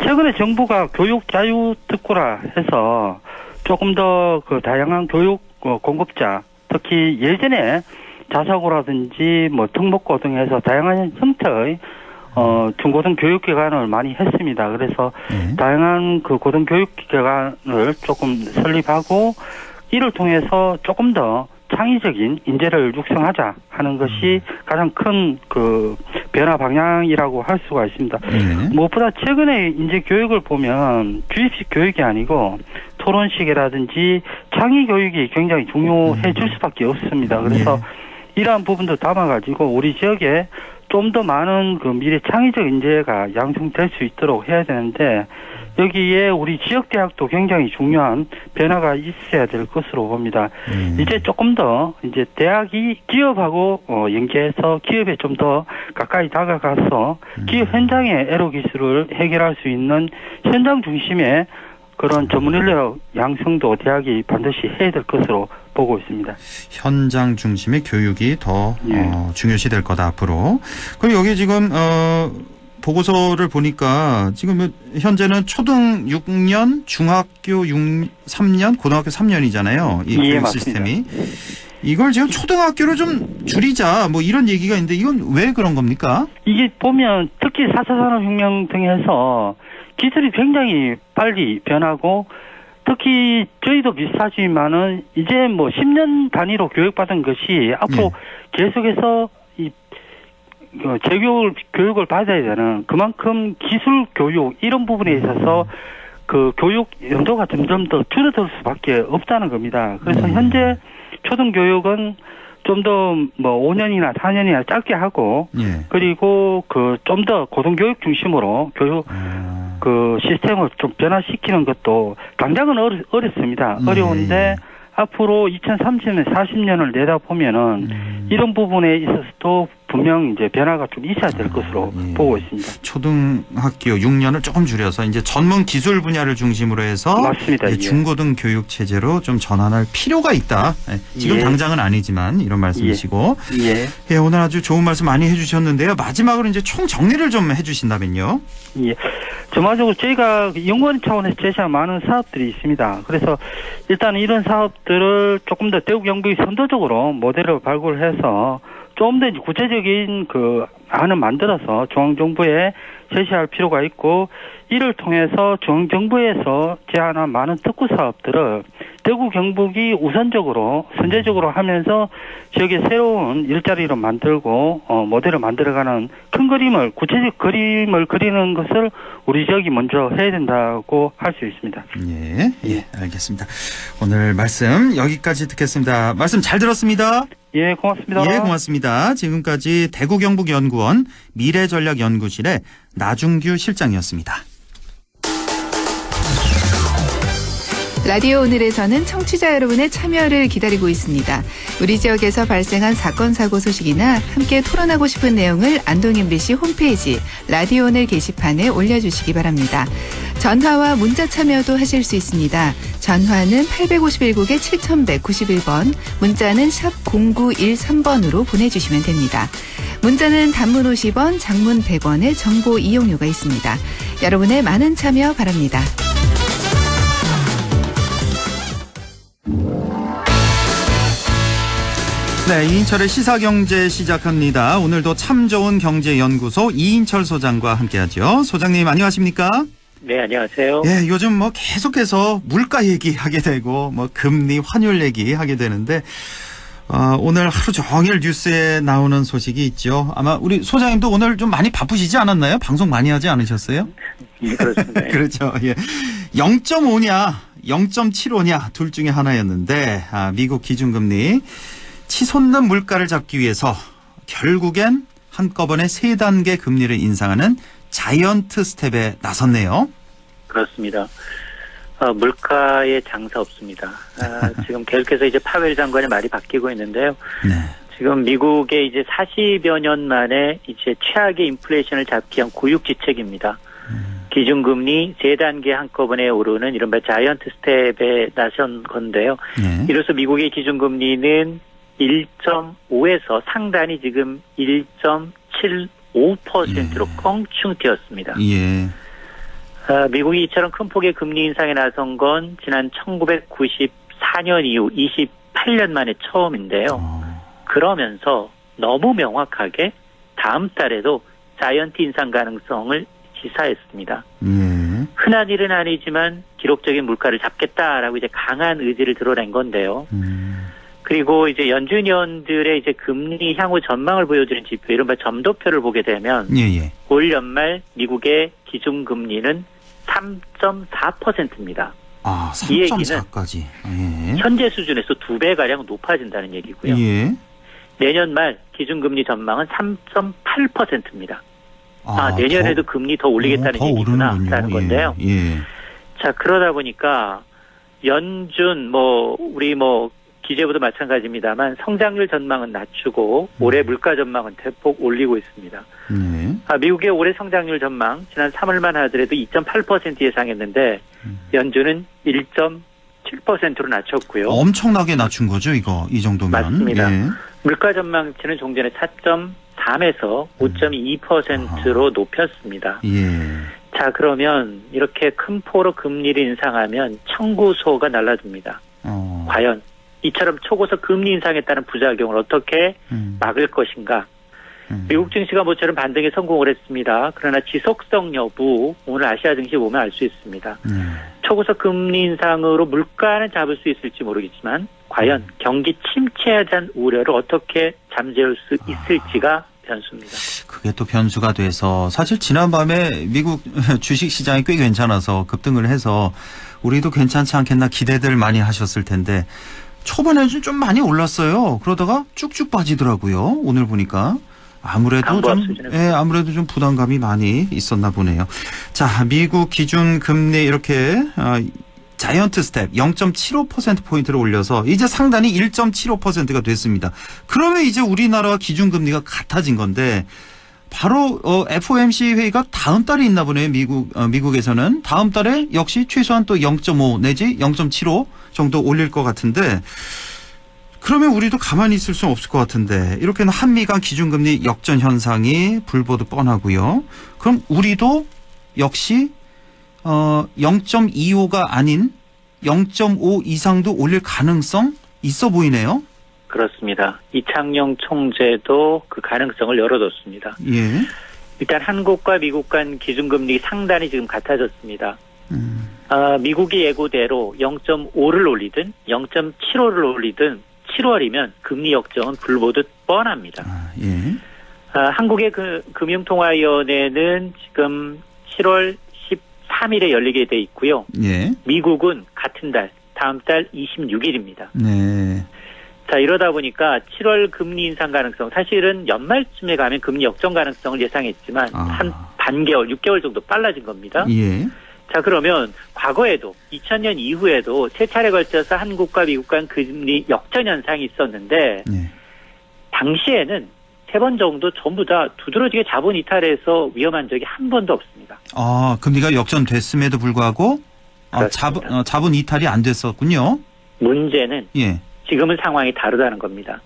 최근에 정부가 교육 자유 특구라 해서 조금 더 그 다양한 교육 공급자, 특히 예전에 자사고라든지 뭐 특목고 등에서 다양한 형태의 중고등 교육기관을 많이 했습니다. 그래서 다양한 그 고등교육기관을 조금 설립하고 이를 통해서 조금 더 창의적인 인재를 육성하자 하는 것이 가장 큰 그 변화 방향이라고 할 수가 있습니다. 무엇보다 최근에 이제 교육을 보면 주입식 교육이 아니고 토론식이라든지 창의 교육이 굉장히 중요해질 수밖에 없습니다. 그래서 이러한 부분도 담아가지고 우리 지역에 좀 더 많은 그 미래 창의적 인재가 양성될 수 있도록 해야 되는데 여기에 우리 지역대학도 굉장히 중요한 변화가 있어야 될 것으로 봅니다. 이제 조금 더 이제 대학이 기업하고 연계해서 기업에 좀 더 가까이 다가가서 기업 현장의 애로 기술을 해결할 수 있는 현장 중심의 그런 전문 인력 양성도 대학이 반드시 해야 될 것으로 보고 있습니다. 현장 중심의 교육이 더 중요시 될 거다 앞으로. 그럼 여기 지금 보고서를 보니까 지금 현재는 초등 6년, 중학교 3년, 고등학교 3년이잖아요. 이 교육 시스템이. 이걸 지금 초등학교를 좀 줄이자 뭐 이런 얘기가 있는데 이건 왜 그런 겁니까? 이게 보면 특히 4차 산업혁명 등에서 기술이 굉장히 빨리 변하고 특히 저희도 비슷하지만은 이제 뭐 10년 단위로 교육받은 것이 앞으로 계속해서 이 재교육 교육을 받아야 되는 그만큼 기술 교육 이런 부분에 있어서 그 교육 연도가 점점 더 줄어들 수밖에 없다는 겁니다. 그래서 현재 초등교육은 좀 더 뭐 5년이나 4년이나 짧게 하고 그리고 그 좀 더 고등교육 중심으로 교육 그 시스템을 좀 변화시키는 것도 당장은 어렵습니다. 어려운데 앞으로 2030년, 40년을 내다보면은 이런 부분에 있어서도 분명 이제 변화가 좀 있어야 될 것으로 보고 있습니다. 초등학교 6년을 조금 줄여서 이제 전문 기술 분야를 중심으로 해서 맞습니다. 중고등 교육 체제로 좀 전환할 필요가 있다. 지금 당장은 아니지만 이런 말씀이시고 오늘 아주 좋은 말씀 많이 해주셨는데요. 마지막으로 이제 총 정리를 좀 해주신다면요. 예. 전반적으로 저희가 연구원 차원에서 제시한 많은 사업들이 있습니다. 그래서 일단 이런 사업들을 조금 더 대구 경북이 선도적으로 모델을 발굴해서 좀 더 구체적인 그 안을 만들어서 중앙정부에 제시할 필요가 있고 이를 통해서 중앙정부에서 제안한 많은 특구 사업들을 대구 경북이 우선적으로 선제적으로 하면서 지역에 새로운 일자리를 만들고 모델을 만들어가는 큰 그림을 구체적 그림을 그리는 것을 우리 지역이 먼저 해야 된다고 할 수 있습니다. 예, 알겠습니다. 오늘 말씀 여기까지 듣겠습니다. 말씀 잘 들었습니다. 예, 고맙습니다. 예, 고맙습니다. 지금까지 대구경북연구원 미래전략연구실의 나중규 실장이었습니다. 라디오 오늘에서는 청취자 여러분의 참여를 기다리고 있습니다. 우리 지역에서 발생한 사건 사고 소식이나 함께 토론하고 싶은 내용을 안동 MBC 홈페이지 라디오 오늘 게시판에 올려주시기 바랍니다. 전화와 문자 참여도 하실 수 있습니다. 전화는 851국에 7191번, 문자는 샵 0913번으로 보내주시면 됩니다. 문자는 단문 50원, 장문 100원의 정보 이용료가 있습니다. 여러분의 많은 참여 바랍니다. 네, 이인철의 시사경제 시작합니다. 오늘도 참 좋은 경제연구소 이인철 소장과 함께하죠. 소장님 안녕하십니까? 네, 안녕하세요. 예, 요즘 뭐 계속해서 물가 얘기하게 되고 뭐 금리, 환율 얘기하게 되는데 오늘 하루 종일 뉴스에 나오는 소식이 있죠. 아마 우리 소장님도 오늘 좀 많이 바쁘시지 않았나요? 방송 많이 하지 않으셨어요? 예, 그렇습니다. 그렇죠. 예. 0.5냐, 0.75냐 둘 중에 하나였는데 미국 기준금리 치솟는 물가를 잡기 위해서 결국엔 한꺼번에 3단계 금리를 인상하는 자이언트 스텝에 나섰네요. 그렇습니다. 물가에 장사 없습니다. 지금 계속해서 이제 파웰 장관의 말이 바뀌고 있는데요. 네. 지금 미국의 이제 40여 년 만에 이제 최악의 인플레이션을 잡기 위한 고육지책입니다. 기준금리 3단계 한꺼번에 오르는 이른바 자이언트 스텝에 나선 건데요. 네. 이로써 미국의 기준금리는 1.5에서 상단이 지금 1.75%로 껑충 뛰었습니다. 예. 미국이 이처럼 큰 폭의 금리 인상에 나선 건 지난 1994년 이후 28년 만에 처음인데요. 그러면서 너무 명확하게 다음 달에도 자이언트 인상 가능성을 시사했습니다. 흔한 일은 아니지만 기록적인 물가를 잡겠다라고 이제 강한 의지를 드러낸 건데요. 그리고 이제 연준위원들의 이제 금리 향후 전망을 보여주는 지표, 이른바 점도표를 보게 되면 올 연말 미국의 기준금리는 3.4%입니다. 아, 이 얘기는 3.4까지. 예. 현재 수준에서 2배가량 높아진다는 얘기고요. 예. 내년 말 기준금리 전망은 3.8%입니다. 내년에도 금리 더 올리겠다는 얘기구나라는 건데요. 예. 자, 그러다 보니까 연준 우리 기재부도 마찬가지입니다만 성장률 전망은 낮추고 올해 물가 전망은 대폭 올리고 있습니다. 미국의 올해 성장률 전망 지난 3월만 하더라도 2.8% 예상했는데 연준은 1.7%로 낮췄고요. 엄청나게 낮춘 거죠, 이 정도면. 맞습니다. 예. 물가 전망치는 종전에 4.3에서 5.2%로 높였습니다. 예. 자, 그러면 이렇게 큰 폭으로 금리를 인상하면 청구소가 날라듭니다. 과연 이처럼 초고속 금리 인상에 따른 부작용을 어떻게 막을 것인가. 미국 증시가 모처럼 반등에 성공을 했습니다. 그러나 지속성 여부 오늘 아시아 증시 보면 알 수 있습니다. 초고속 금리 인상으로 물가는 잡을 수 있을지 모르겠지만 과연 경기 침체에 대한 우려를 어떻게 잠재울 수 있을지가 변수입니다. 그게 또 변수가 돼서 사실 지난밤에 미국 주식시장이 꽤 괜찮아서 급등을 해서 우리도 괜찮지 않겠나 기대들 많이 하셨을 텐데 초반에는 좀 많이 올랐어요. 그러다가 쭉쭉 빠지더라고요. 오늘 보니까. 아무래도 좀 부담감이 많이 있었나 보네요. 자, 미국 기준 금리 이렇게 자이언트 스텝 0.75%포인트를 올려서 이제 상단이 1.75%가 됐습니다. 그러면 이제 우리나라와 기준 금리가 같아진 건데 바로 FOMC 회의가 다음 달에 있나 보네요. 미국에서는 다음 달에 역시 최소한 또 0.5 내지 0.75 정도 올릴 것 같은데 그러면 우리도 가만히 있을 수는 없을 것 같은데 이렇게는 한미 간 기준금리 역전 현상이 불보듯 뻔하고요. 그럼 우리도 역시 0.25가 아닌 0.5 이상도 올릴 가능성 있어 보이네요. 그렇습니다. 이창용 총재도 그 가능성을 열어뒀습니다. 예. 일단 한국과 미국 간 기준금리 상단이 지금 같아졌습니다. 미국의 예고대로 0.5를 올리든 0.75를 올리든 7월이면 금리 역정은 불보듯 뻔합니다. 한국의 금융통화위원회는 지금 7월 13일에 열리게 돼 있고요. 예. 미국은 같은 달, 다음 달 26일입니다. 네. 자, 이러다 보니까 7월 금리 인상 가능성, 사실은 연말쯤에 가면 금리 역전 가능성을 예상했지만 한 반개월, 6개월 정도 빨라진 겁니다. 예. 자, 그러면 과거에도 2000년 이후에도 세 차례 걸쳐서 한국과 미국 간 금리 역전 현상이 있었는데 당시에는 3번 정도 전부 다 두드러지게 자본 이탈해서 위험한 적이 한 번도 없습니다. 금리가 역전됐음에도 불구하고 자본 이탈이 안 됐었군요. 문제는 지금은 상황이 다르다는 겁니다.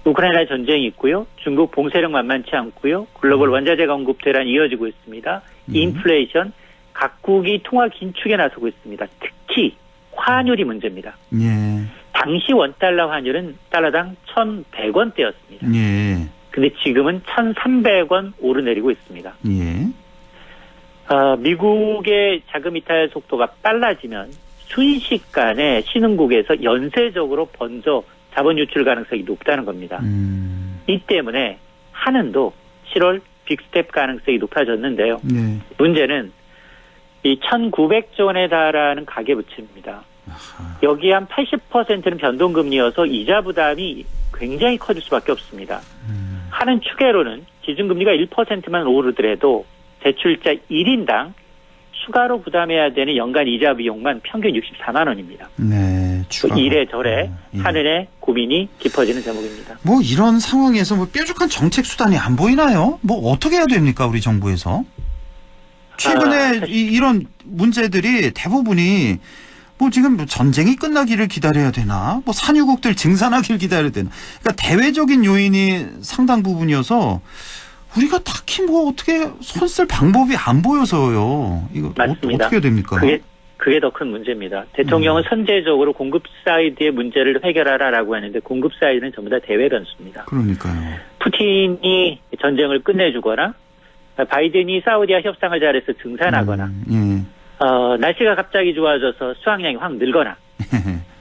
우크라이나 전쟁이 있고요. 중국 봉쇄력 만만치 않고요. 글로벌 원자재 공급 대란이 이어지고 있습니다. 인플레이션, 각국이 통화 긴축에 나서고 있습니다. 특히 환율이 문제입니다. 당시 원달러 환율은 달러당 1,100원대였습니다. 근데 지금은 1,300원 오르내리고 있습니다. 미국의 자금 이탈 속도가 빨라지면 순식간에 신흥국에서 연쇄적으로 먼저 자본 유출 가능성이 높다는 겁니다. 이 때문에 한은도 7월 빅스텝 가능성이 높아졌는데요. 네. 문제는 이 1,900조 원에 달하는 가계부채입니다. 여기 한 80%는 변동금리여서 이자 부담이 굉장히 커질 수밖에 없습니다. 하는 추계로는 기준금리가 1%만 오르더라도 대출자 1인당 추가로 부담해야 되는 연간 이자 비용만 평균 64만 원입니다. 네, 이래저래 한은의 고민이 깊어지는 대목입니다. 뭐 이런 상황에서 뭐 뾰족한 정책 수단이 안 보이나요? 뭐 어떻게 해야 됩니까, 우리 정부에서? 최근에 이런 문제들이 대부분이 뭐 지금 전쟁이 끝나기를 기다려야 되나? 뭐 산유국들 증산하기를 기다려야 되나? 그러니까 대외적인 요인이 상당 부분이어서 우리가 딱히 뭐 어떻게 손 쓸 방법이 안 보여서요. 이거 맞습니다. 어떻게 해야 됩니까? 그게 더 큰 문제입니다. 대통령은 선제적으로 공급 사이드의 문제를 해결하라라고 하는데 공급 사이드는 전부 다 대외 변수입니다. 그러니까요. 푸틴이 전쟁을 끝내주거나 바이든이 사우디와 협상을 잘해서 증산하거나 날씨가 갑자기 좋아져서 수확량이 확 늘거나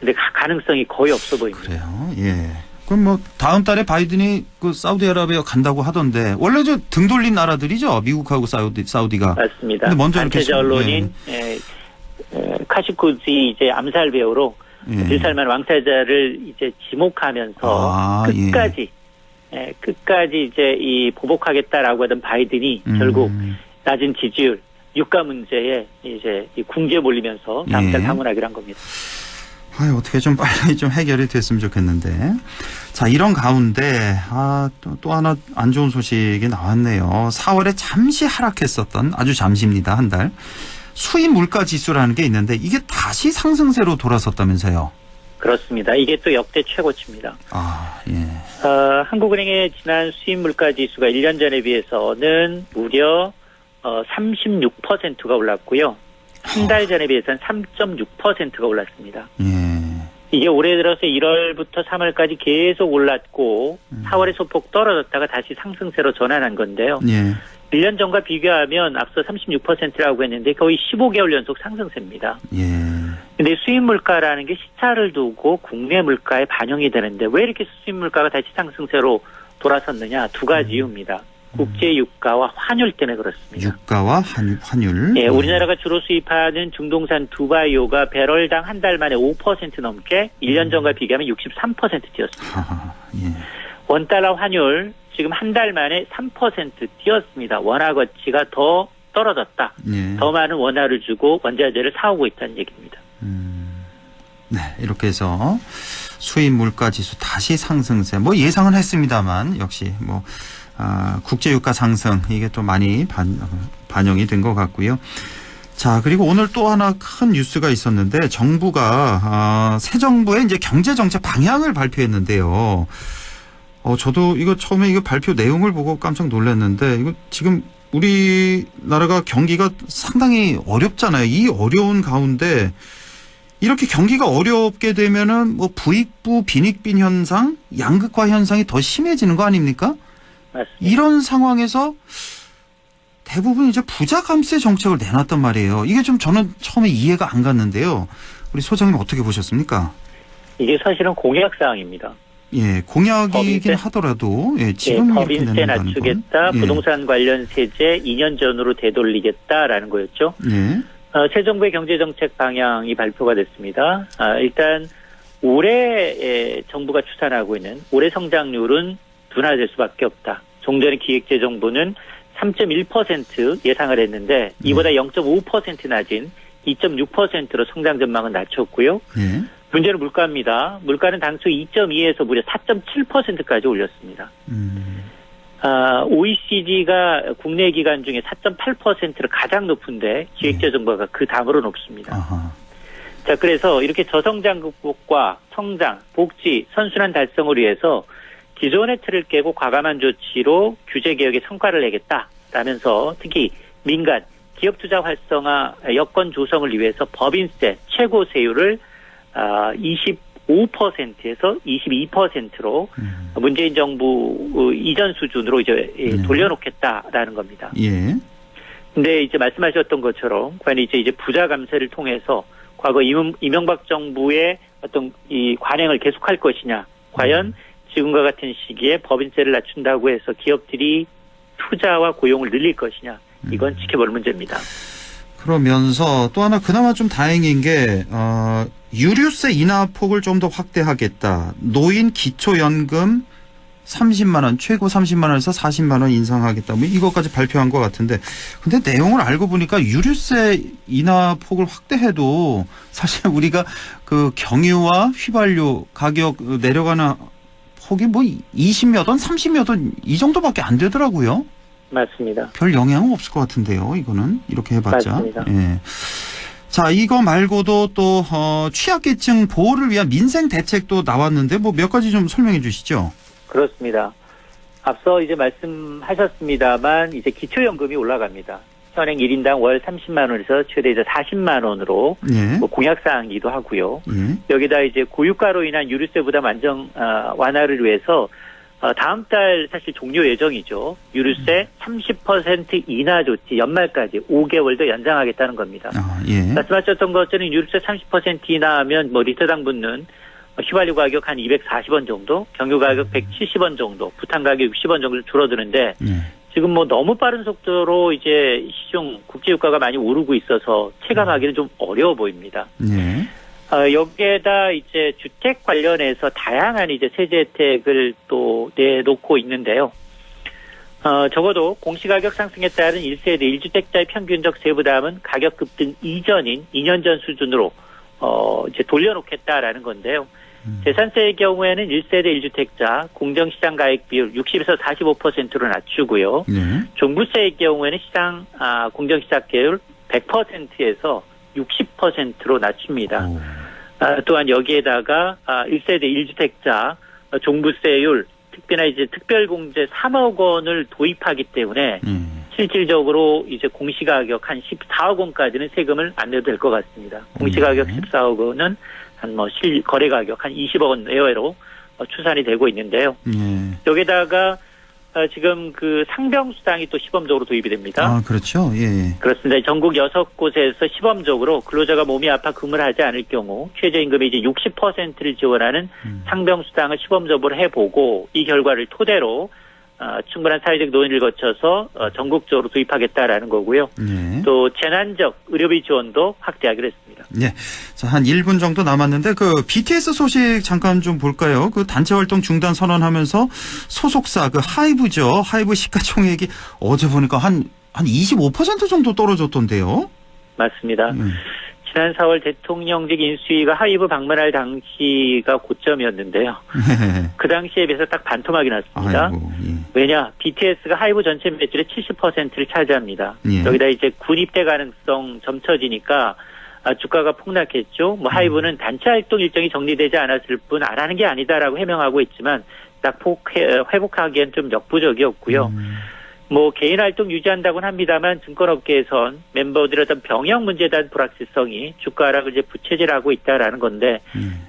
근데 가능성이 거의 없어 보입니다. 그래요. 예. 그럼 뭐 다음 달에 바이든이 그 사우디아라비아 간다고 하던데 원래 저 등 돌린 나라들이죠. 미국하고 사우디가. 맞습니다. 근데 먼저 이렇게 단체자 언론인 카시쿠지 이제 암살 배우로 빌살만 왕세자를 이제 지목하면서 끝까지 이제 이 보복하겠다라고 하던 바이든이 결국 낮은 지지율, 유가 문제에 이제 이 궁지에 몰리면서 다음 달 방문하기로 한 겁니다. 어떻게 좀 빨리 좀 해결이 됐으면 좋겠는데. 자, 이런 가운데, 또 하나 안 좋은 소식이 나왔네요. 4월에 잠시 하락했었던, 아주 잠시입니다. 한 달. 수입 물가 지수라는 게 있는데, 이게 다시 상승세로 돌아섰다면서요? 그렇습니다. 이게 또 역대 최고치입니다. 한국은행의 지난 수입 물가 지수가 1년 전에 비해서는 무려 36%가 올랐고요. 한 달 전에 비해서는 3.6%가 올랐습니다. 이게 올해 들어서 1월부터 3월까지 계속 올랐고 4월에 소폭 떨어졌다가 다시 상승세로 전환한 건데요. 1년 전과 비교하면 앞서 36%라고 했는데 거의 15개월 연속 상승세입니다. 근데 수입 물가라는 게 시차를 두고 국내 물가에 반영이 되는데 왜 이렇게 수입 물가가 다시 상승세로 돌아섰느냐? 두 가지 이유입니다. 국제 유가와 환율 때문에 그렇습니다. 유가와 환율. 예, 우리나라가 주로 수입하는 중동산 두바이오가 배럴당 한 달 만에 5% 넘게 1년 전과 비교하면 63% 뛰었습니다. 원달러 환율 지금 한 달 만에 3% 뛰었습니다. 원화 가치가 더 떨어졌다. 더 많은 원화를 주고 원자재를 사오고 있다는 얘기입니다. 네, 이렇게 해서 수입 물가 지수 다시 상승세. 뭐 예상은 했습니다만 역시 뭐 국제유가 상승 이게 또 많이 반영이 된 것 같고요. 자, 그리고 오늘 또 하나 큰 뉴스가 있었는데 정부가 새 정부의 이제 경제 정책 방향을 발표했는데요. 저도 이거 처음에 이거 발표 내용을 보고 깜짝 놀랐는데 이거 지금 우리나라가 경기가 상당히 어렵잖아요. 이 어려운 가운데 이렇게 경기가 어렵게 되면은 뭐 부익부 빈익빈 현상, 양극화 현상이 더 심해지는 거 아닙니까? 맞습니다. 이런 상황에서 대부분 이제 부자 감세 정책을 내놨단 말이에요. 이게 좀 저는 처음에 이해가 안 갔는데요. 우리 소장님 어떻게 보셨습니까? 이게 사실은 공약 사항입니다. 예, 공약이긴 하더라도 지금 법인세 낮추겠다, 부동산 관련 세제 2년 전으로 되돌리겠다라는 거였죠. 새 정부의 경제정책 방향이 발표가 됐습니다. 일단 올해 정부가 추산하고 있는 올해 성장률은 둔화될 수밖에 없다. 종전의 기획재정부는 3.1% 예상을 했는데 이보다 0.5% 낮은 2.6%로 성장 전망은 낮췄고요. 문제는 물가입니다. 물가는 당초 2.2에서 무려 4.7%까지 올렸습니다. OECD가 국내 기관 중에 4.8%를 가장 높은데 기획재정부가 그 다음으로 높습니다. 자, 그래서 이렇게 저성장 극복과 성장, 복지, 선순환 달성을 위해서 기존의 틀을 깨고 과감한 조치로 규제 개혁에 성과를 내겠다라면서 특히 민간, 기업 투자 활성화 여건 조성을 위해서 법인세 최고 세율을 25%에서 22%로 문재인 정부 이전 수준으로 이제 돌려놓겠다라는 겁니다. 근데 이제 말씀하셨던 것처럼 과연 이제 부자 감세를 통해서 과거 이명박 정부의 어떤 이 관행을 계속할 것이냐, 과연 지금과 같은 시기에 법인세를 낮춘다고 해서 기업들이 투자와 고용을 늘릴 것이냐, 이건 지켜볼 문제입니다. 그러면서 또 하나 그나마 좀 다행인 게 유류세 인하폭을 좀 더 확대하겠다. 노인 기초연금 30만 원, 최고 30만 원에서 40만 원 인상하겠다. 뭐 이것까지 발표한 것 같은데, 근데 내용을 알고 보니까 유류세 인하폭을 확대해도 사실 우리가 그 경유와 휘발유 가격 내려가는 폭이 뭐 20몇 원, 30몇 원 이 정도밖에 안 되더라고요. 맞습니다. 별 영향은 없을 것 같은데요. 이거는 이렇게 해봤자. 맞습니다. 예. 자, 이거 말고도 또 취약계층 보호를 위한 민생 대책도 나왔는데 뭐 몇 가지 좀 설명해 주시죠. 그렇습니다. 앞서 이제 말씀하셨습니다만 이제 기초연금이 올라갑니다. 현행 1인당 월 30만 원에서 최대 이제 40만 원으로 예. 뭐 공약사항이기도 하고요. 예. 여기다 이제 고유가로 인한 유류세 부담 완화를 위해서 다음 달 사실 종료 예정이죠. 유류세 30% 인하 조치 연말까지 5개월 더 연장하겠다는 겁니다. 예. 말씀하셨던 것처럼 유류세 30% 인하하면 뭐 리터당 붙는 휘발유 가격 한 240원 정도, 경유 가격 170원 정도, 부탄 가격 60원 정도 줄어드는데 지금 뭐 너무 빠른 속도로 이제 시중 국제유가가 많이 오르고 있어서 체감하기는 좀 어려워 보입니다. 네. 여기에다 이제 주택 관련해서 다양한 이제 세제 혜택을 또 내놓고 있는데요. 적어도 공시가격 상승에 따른 1세대 1주택자의 평균적 세부담은 가격 급등 이전인 2년 전 수준으로 이제 돌려놓겠다라는 건데요. 재산세의 경우에는 1세대 1주택자 공정시장 가액 비율 60에서 45%로 낮추고요. 네. 종부세의 경우에는 공정시장가율 100%에서 60%로 낮춥니다. 또한 여기에다가 1세대 1주택자 종부세율 특히나 이제 특별공제 3억 원을 도입하기 때문에 실질적으로 이제 공시가격 한 14억 원까지는 세금을 안 내도 될 것 같습니다. 공시가격 14억 원은 한 거래가격 한 20억 원 내외로 추산이 되고 있는데요. 여기다가 지금 그 상병수당이 또 시범적으로 도입이 됩니다. 그렇죠. 예. 그렇습니다. 전국 6곳에서 시범적으로 근로자가 몸이 아파 근무를 하지 않을 경우 최저임금의 이제 60%를 지원하는 상병수당을 시범적으로 해보고 이 결과를 토대로 충분한 사회적 논의를 거쳐서 전국적으로 도입하겠다라는 거고요. 또 재난적 의료비 지원도 확대하기로 했습니다. 네. 자, 한 1분 정도 남았는데 그 BTS 소식 잠깐 좀 볼까요? 그 단체 활동 중단 선언하면서 소속사 그 하이브죠. 하이브 시가총액이 어제 보니까 한 25% 정도 떨어졌던데요. 맞습니다. 지난 4월 대통령직 인수위가 하이브 방문할 당시가 고점이었는데요. 그 당시에 비해서 딱 반토막이 났습니다. 아이고, 예. 왜냐? BTS가 하이브 전체 매출의 70%를 차지합니다. 예. 여기다 이제 군 입대 가능성 점쳐지니까 주가가 폭락했죠. 뭐 하이브는 단체 활동 일정이 정리되지 않았을 뿐 안 하는 게 아니다라고 해명하고 있지만 딱 회복하기엔 좀 역부족이었고요. 뭐 개인 활동 유지한다고는 합니다만 증권업계에선 మెం버들의 어떤 병역 문제에 대한 불확실성이 주가 하락을 이제 부채질하고 있다라는 건데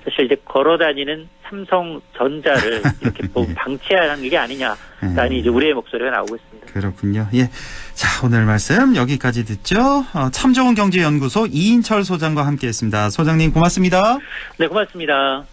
사실 이제 걸어다니는 삼성전자를 이렇게 뭐 방치하는 게 아니냐라는 이제 우리의 목소리가 나오고 있습니다. 그렇군요. 예. 자, 오늘 말씀 여기까지 듣죠. 참 좋은 경제연구소 이인철 소장과 함께했습니다. 소장님 고맙습니다. 네, 고맙습니다.